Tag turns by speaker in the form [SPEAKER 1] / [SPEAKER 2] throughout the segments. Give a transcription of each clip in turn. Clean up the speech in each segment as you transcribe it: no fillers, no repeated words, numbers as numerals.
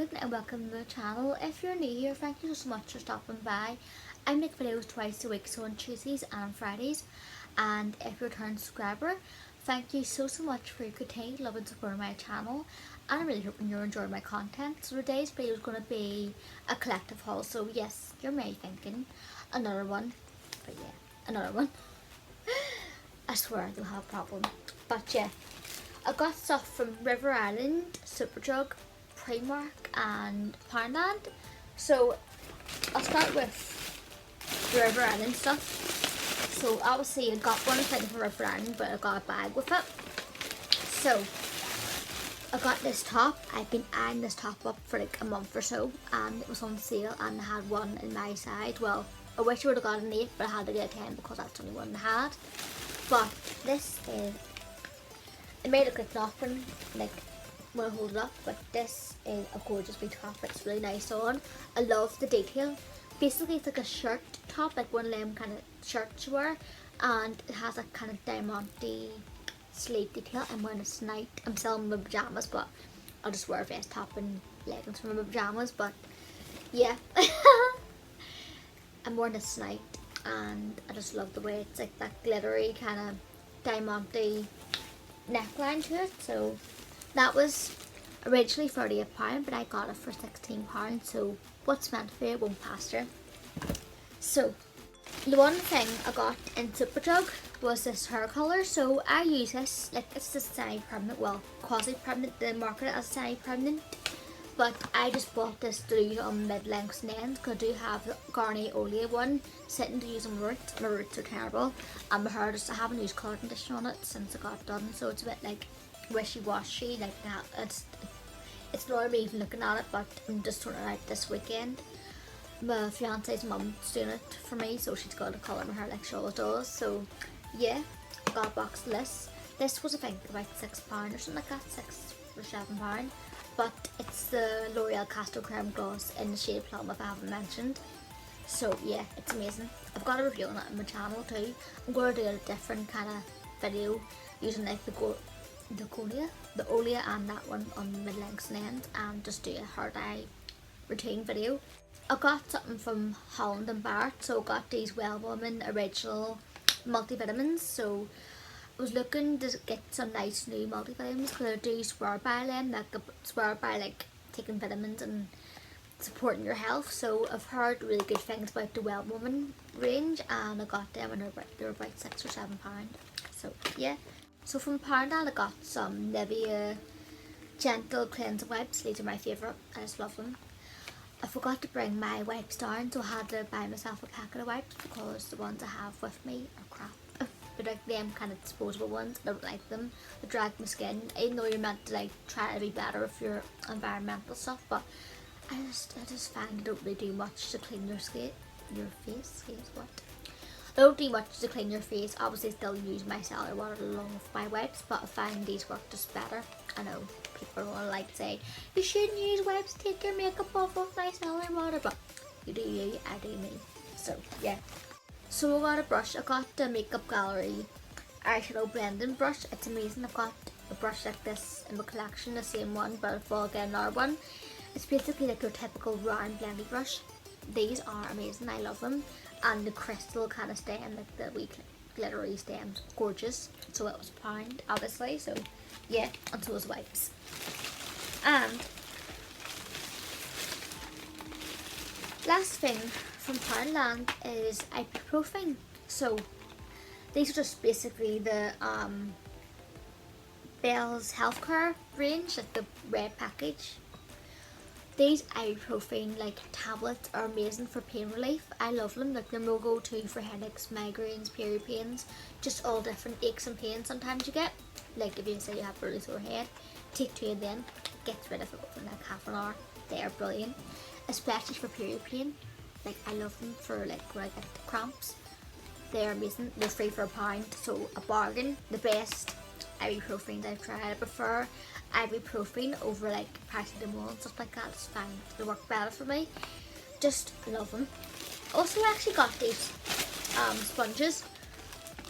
[SPEAKER 1] Brookelynne and welcome to the channel. If you're new here, thank you so much for stopping by. I make videos twice a week, so on Tuesdays and Fridays. And if you're a return subscriber, thank you so much for your continued love and support of my channel. And I'm really hoping you're enjoying my content. So today's video is going to be a collective haul. So yes, you're maybe thinking another one. But yeah, another one. I swear I don't have a problem. But yeah, I got stuff from River Island, Superdrug, Primark and Poundland. So I'll start with the River Island stuff. So obviously I got one thing for River Island, but I got a bag with it. So I got this top. I've been eyeing this top up for like a month or so, and it was on sale and I had one in my size. Well, I wish I would have got an 8, but I had to get a 10 because that's the only one I had. But this is, it may look like nothing, like when I hold it up, but this is a gorgeous big top. It's really nice on. I love the detail. Basically it's like a shirt top, like one of them kind of shirts you wear, and it has a kind of diamante sleeve detail. I'm wearing this tonight. I'm still in my pyjamas, but I'll just wear a vest top and leggings from my pyjamas. But yeah, I'm wearing this tonight and I just love the way it's like that glittery kind of diamante neckline to it. So that was originally £38, but I got it for £16, so what's meant for you won't pass you. So the one thing I got in Superdrug was this hair colour. So I use this, like it's just semi-permanent, well quasi-permanent, they market it as semi-permanent, but I just bought this to use on mid-lengths and ends because I do have the Garnier Olia one sitting to use on my roots. My roots are terrible and my hair just, I haven't used colour conditioner on it since I got it done, so it's a bit like wishy-washy, like that. It's not me even looking at it, but I'm just sorting it out this weekend. My fiance's mum's doing it for me, so she's got to colour my hair like she always does. So yeah, I got a box of this. This was I think about £6 or something like that, £6 or £7. But it's the L'Oreal Castor Creme Gloss in the shade Plum, if I haven't mentioned. So yeah, it's amazing. I've got a review on it on my channel too. I'm going to do a different kind of video using like the Olia and that one on mid-lengths and ends, and just do a hair dye routine video. I got something from Holland and Barrett, so I got these Well Woman original multivitamins. So I was looking to get some nice new multivitamins because I do swear by them, like I swear by like taking vitamins and supporting your health. So I've heard really good things about the Well Woman range, and I got them and they were about £6 or £7. So yeah. So from Poundland I got some Nevia gentle cleansing wipes. These are my favourite, I just love them. I forgot to bring my wipes down, so I had to buy myself a packet of wipes because the ones I have with me are crap. But like them kind of disposable ones, I don't like them. They drag my skin, even though you're meant to like try to be better with your environmental stuff, but I just find they don't really do much to clean your face, what? They don't do much to clean your face. Obviously still use my micellar water along with my wipes, but I find these work just better. I know people will like say you shouldn't use wipes to take your makeup off with micellar water, but you do you, I do me. So yeah. So I got a brush. I got the Makeup Gallery eyeshadow blending brush. It's amazing. I've got a brush like this in my collection, the same one, but if I'll get another one. It's basically like your typical round blending brush. These are amazing. I love them. And the crystal kind of stem, like the wee glittery stems, gorgeous. So it was £1, obviously. So yeah, and so was wipes. And last thing from Poundland is ibuprofen. So these are just basically the Bell's Healthcare range, like the red package. These ibuprofen like tablets are amazing for pain relief. I love them. Like they're no go-to for headaches, migraines, period pains, just all different aches and pains sometimes you get. Like if you say you have a really sore head, take 2 of them, gets rid of it within like half an hour. They are brilliant, especially for period pain. Like I love them for like when I get cramps. They're amazing. They're free for £1, so a bargain. The best ibuprofen I've tried. I prefer ibuprofen over like paracetamol and stuff like that. It's fine. They work better for me. Just love them. Also, I actually got these sponges.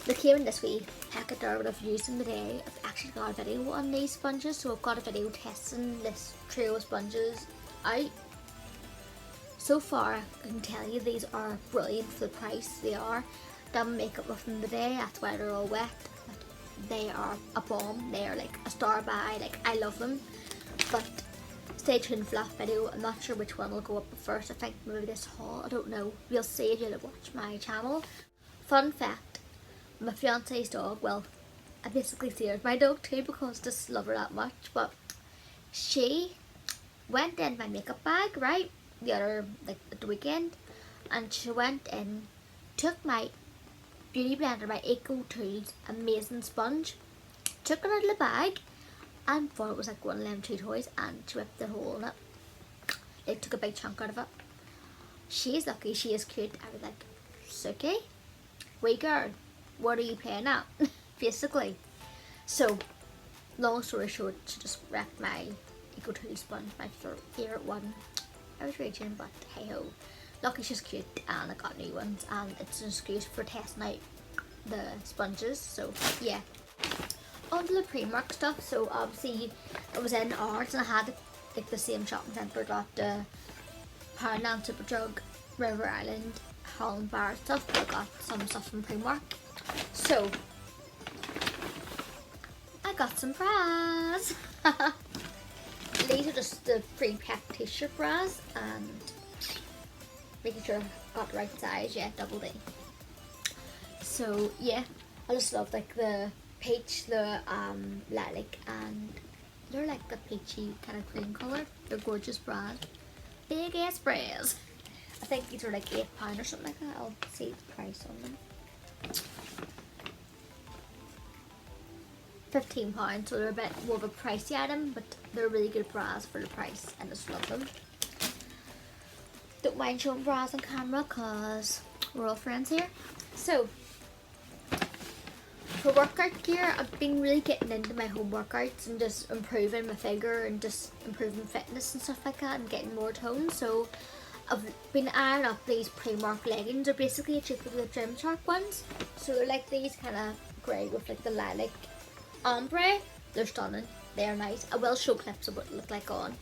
[SPEAKER 1] They came in this wee packet there, but I've used them today. I've actually got a video on these sponges, so I've got a video testing this trio of sponges out. So far I can tell you these are brilliant for the price. They are. Done makeup with them today, that's why they're all wet. But they are a bomb. They are like a star buy. Like, I love them. But stay tuned for that video. I'm not sure which one will go up first. I think maybe this haul. I don't know. You'll see if you watch my channel. Fun fact, my fiance's dog, well, I basically steered my dog too because I just love her that much. But she went in my makeup bag, right, the other, like at the weekend, and she went in, took my beauty blender, my Eco Tools amazing sponge, took it out of the bag and thought it was like one of them 2 toys, and she ripped the hole in it. It took a big chunk out of it. She's lucky, she is cute. I was like, Suki, wee girl, what are you playing at? Basically. So, long story short, she just wrecked my Eco Tools sponge, my favourite one. I was raging, but hey ho. Lucky she's cute and I got new ones, and it's an excuse for testing out the sponges. So yeah. On to the Primark stuff. So obviously it was in ours and I had like the same shopping centre, got the Poundland, Superdrug, River Island, Holland Bar stuff, but I got some stuff from Primark. So I got some bras. These are just the free pack t-shirt bras, and making sure I got the right size, yeah, double D. So yeah, I just love like the peach, the lilac, and they're like the peachy kind of cream colour. They're gorgeous bras, big ass bras. I think these are like £8 or something like that. I'll see the price on them. £15, so they're a bit more of a pricey item, but they're really good bras for the price, and I just love them. Don't mind showing bras on camera because we're all friends here. So, for workout gear, I've been really getting into my home workouts and just improving my figure and just improving fitness and stuff like that and getting more tone. So, I've been eyeing up these Primark leggings. They're basically a cheaper than the Gymshark ones. So, they're like these kind of grey with like the lilac ombre. They're stunning. They're nice. I will show clips of what they look like on.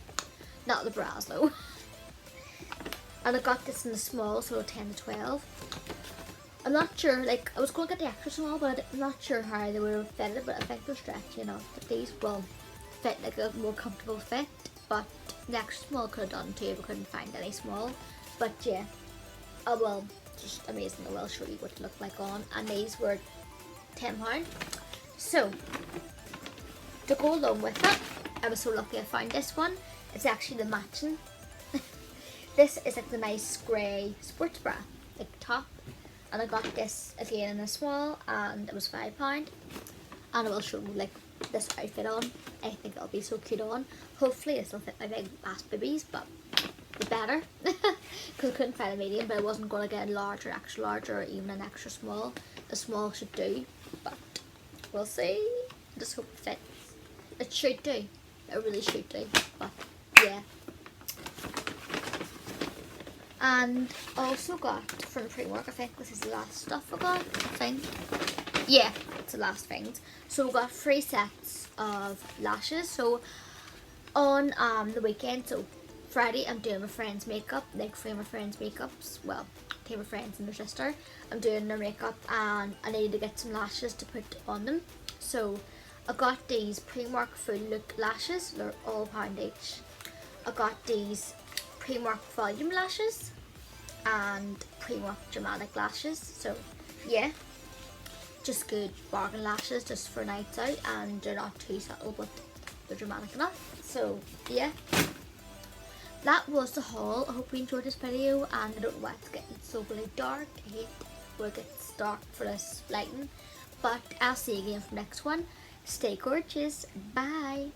[SPEAKER 1] Not the bras though. And I got this in the small, so 10 to 12. I'm not sure, like, I was going to get the extra small, but I'm not sure how they would have fitted, but I think they're stretchy enough. But these will fit like a more comfortable fit, but the extra small could have done too if I couldn't find any small. But yeah, I will, just amazing. I will show you what they look like on. And these were £10. So, to go along with it, I was so lucky I found this one. It's actually the matching. This is like the nice grey sports bra, like top, and I got this again in a small, and it was £5. And I will show you like this outfit on. I think it'll be so cute on. Hopefully this will fit my big ass babies, but the better, because I couldn't find a medium, but I wasn't going to get a large or extra large or even an extra small. The small should do, but we'll see. I just hope it fits. It should do. It really should do, but yeah. And also got from Primark, I think this is the last stuff I got, I think. Yeah, it's the last things. So we got 3 sets of lashes. So on the weekend, so Friday, I'm doing my friend's makeup, like 3 of my friend's makeups. Well, 2 of my friends and their sister. I'm doing their makeup and I needed to get some lashes to put on them. So I got these Primark Full Look lashes. They're all £1 each. I got these Primark Volume lashes and Primark Dramatic lashes. So yeah, just good bargain lashes just for nights out, and they're not too subtle but they're dramatic enough. So yeah, that was the haul. I hope you enjoyed this video, and I don't know why it's getting so really dark. I hate when it gets dark for this lighting, but I'll see you again for the next one. Stay gorgeous. Bye.